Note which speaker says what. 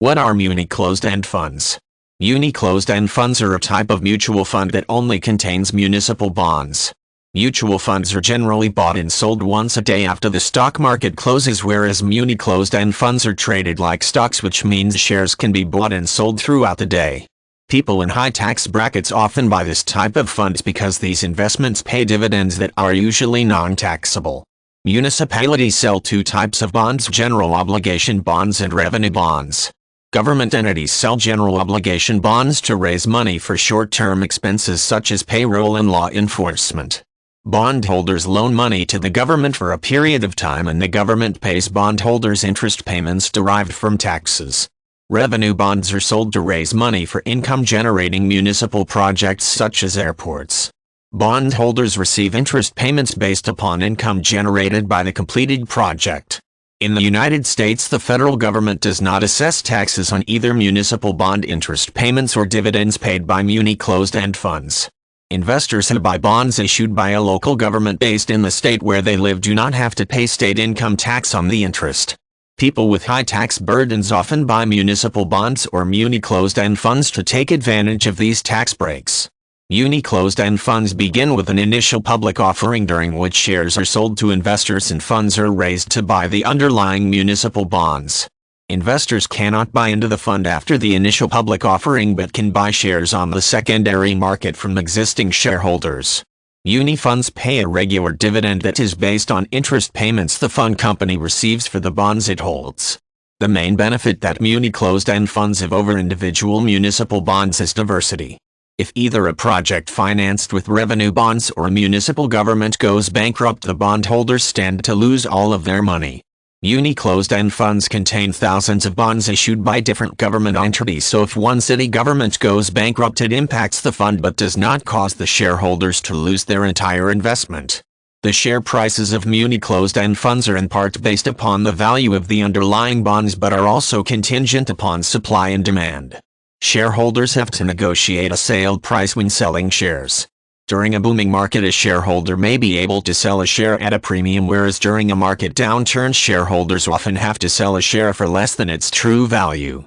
Speaker 1: What are Muni closed-end funds? Muni closed-end funds are a type of mutual fund that only contains municipal bonds. Mutual funds are generally bought and sold once a day after the stock market closes, whereas Muni closed-end funds are traded like stocks, which means shares can be bought and sold throughout the day. People in high tax brackets often buy this type of funds because these investments pay dividends that are usually non-taxable. Municipalities sell two types of bonds: general obligation bonds and revenue bonds. Government entities sell general obligation bonds to raise money for short-term expenses such as payroll and law enforcement. Bondholders loan money to the government for a period of time, and the government pays bondholders interest payments derived from taxes. Revenue bonds are sold to raise money for income-generating municipal projects such as airports. Bondholders receive interest payments based upon income generated by the completed project. In the United States, the federal government does not assess taxes on either municipal bond interest payments or dividends paid by Muni closed-end funds. Investors who buy bonds issued by a local government based in the state where they live do not have to pay state income tax on the interest. People with high tax burdens often buy municipal bonds or Muni closed-end funds to take advantage of these tax breaks. Muni closed-end funds begin with an initial public offering during which shares are sold to investors and funds are raised to buy the underlying municipal bonds. Investors cannot buy into the fund after the initial public offering but can buy shares on the secondary market from existing shareholders. Muni funds pay a regular dividend that is based on interest payments the fund company receives for the bonds it holds. The main benefit that Muni closed-end funds have over individual municipal bonds is diversity. If either a project financed with revenue bonds or a municipal government goes bankrupt, the bondholders stand to lose all of their money. Muni closed-end funds contain thousands of bonds issued by different government entities, so if one city government goes bankrupt, it impacts the fund but does not cause the shareholders to lose their entire investment. The share prices of Muni closed-end funds are in part based upon the value of the underlying bonds but are also contingent upon supply and demand. Shareholders have to negotiate a sale price when selling shares. During a booming market, a shareholder may be able to sell a share at a premium, whereas during a market downturn, shareholders often have to sell a share for less than its true value.